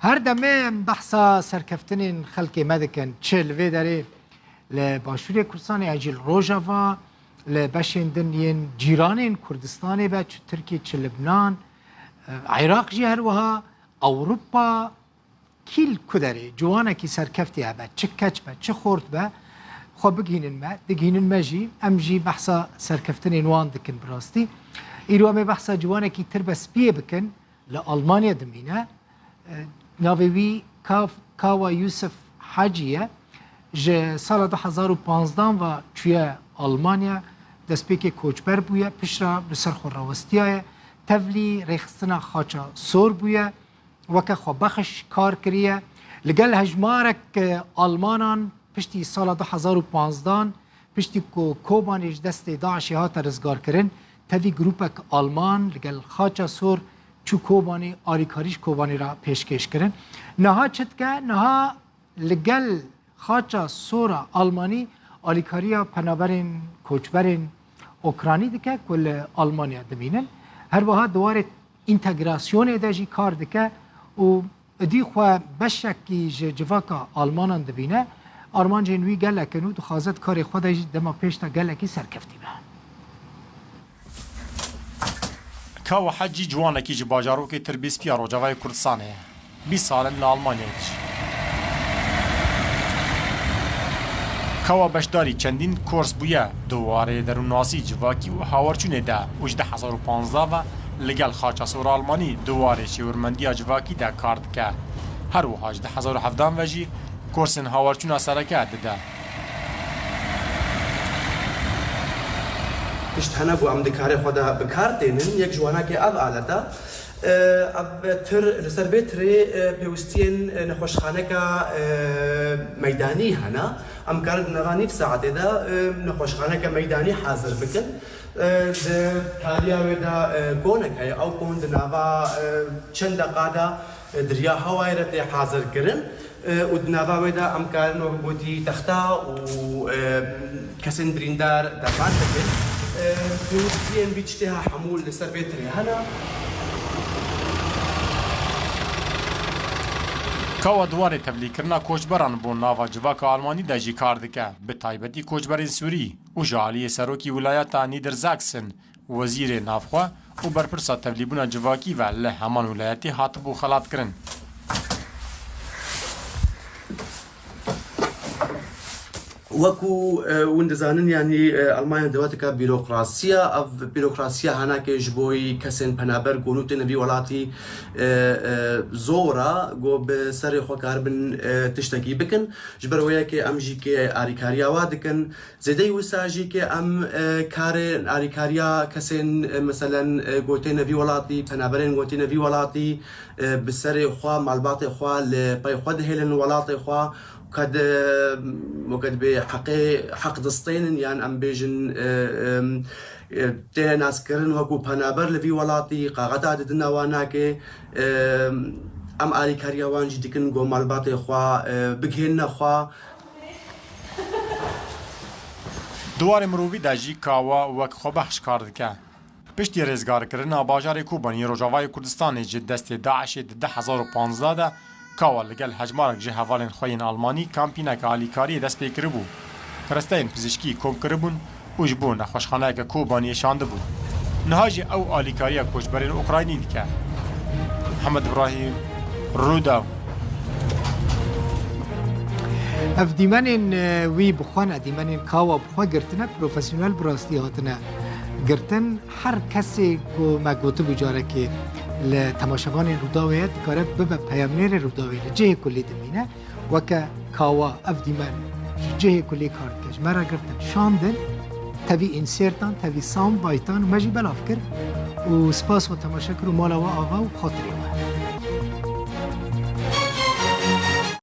هر دمه بحثا سرکفتن خلق مدکن چل وی داره لباشوری کردستان اجیل روژاوا لبشندن ین جیران کردستان با ترکیه چه لبنان عراق جی هر وها اوروپا کیل کدره جوانا کی سرکفتی با چه کچ با چه خورد با خو بگینن ما دگینن ماجی امجی بحثا سرکفتن وان دکن براستی ایرو ام بحثا جوانا کی تربس بیه بکن لألمانیا دمینه ناوی کاوا یوسف حاجیه ج سال 2015 و توی آلمانیا دست پیک کوچبر بویه پیشرا بسر خوراوستیه تولی ریخستنا خاچا سور بویه وکه خو بخش کار کریه لگل هجمارک آلمانان پشتی سال 2015 پشتی کوبانیش دست داعشی ها ترزگار کرن توی گروپک آلمان لگل خاچا سور چو کوبانی آریکاریش کوبانی را پیشکش کرن نها چت که نها لگل خاچا سورا آلمانی آلیکاریا پنابرین کوچبرین اوکرانی دکه کل آلمانیا دبینن هر وها دوار انتگراسیون داجی کار دکه و دی خو بشکی جواکا آلمانان دبینه آرمان جنوی گله کنو دو خازت کار خودش دما پیشتا گله کی سرکفتی به کاو حجی جوانه کی جباجارو کی تربیس پیا روجاوای کردستانه 20 سال لآلمانیا کاوا بشداری چندین کورس بویه دواره درون ناسی جواکی و هاورچونه ده اوج 2015 و لگل خاچاسور آلمانی دواره شیورمندی جواکی ده کارد که هر وحاج 2017 وجی کورسن هاورچونه سرکه ده اشتهنا بو ام دکاره خدا بکارتینن یک جوانا که اب آلتا اب تر لسر بيتري بيوستين نخوشخانكا ميداني هنا ام كانت نغاني في ساعة دا نخوشخانكا ميداني حاضر بكن تاليا ودا كونك هي او كون دنافا چند قادا دريا هوايرتي حاضر كرن ودنافا ودا ام كانوا بودي تختا و كسن بريندار دفان بكن بيوستين بيجتها حمول لسر بيتري هنا کاوا دواره تبلیغ کرنا کوچبران بو ناوا جواک آلمانی دجی کار دکه به تایبتی کوچبر سوری و جالی سروکی ولایت نیدرزاکسن وزیر نافخوا و برپرسا تبلیغون جواکی و له همان ولایتی هاتبو خلات کرن وكو وندزانن يعني المانيا دواتك بيروقراسيا او بيروقراسيا هناك جبوي كسن بنابر قونوت نبي ولاتي زورا جو بسري خو كاربن تشتكي بكن جبر وياك ام جي كي اريكاريا وادكن زيدي وساجي كي ام كار اريكاريا كسن مثلا قوتين نبي ولاتي بنابرين قوتين نبي ولاتي بسري خو مالباطي خو لباي خد هلن ولاتي خو قد وقد بحق دستين يعني ام بيجن تينا ناس كرن وكو بنابر لفي ولاتي قاعدة دنا واناكي ام آلي كاريوان جديكن جو مالباتي خوا بگهن خوا دوار مروی داجی کاوا وک خو بخش کار دکه پشتی رزگار کرنا باجار کوبانی روجاوای کردستان جد دست داعش 2015 ده کاوا لگل هجمارک جه حوالن خوین آلمانی کامپینک آلیکاری دست پیکر بو پرستین پزشکی کم کربون و جبون نخوشخانه که کوبانی شانده بود نهاج او آلیکاری کوچبرین اوکراینی دیکه محمد ابراهیم رودا اف دیمن وی بخوان دیمن کاوا بخوا گرتنه پروفسیونال براستی هاتنه گرتن هر کسی کو مگوتو بجاره که لتماشاگان روداویت کارت ببه پیامنیر روداویت جه کلی دمینه وکه کاوا اف دیمن جه کلی کار کش مرا گرتن شاندن تبی انسیرتان تبی سام بایتان و مجی بلاف کرد و سپاس و تماشا کرد و مالا و آوا و خاطری و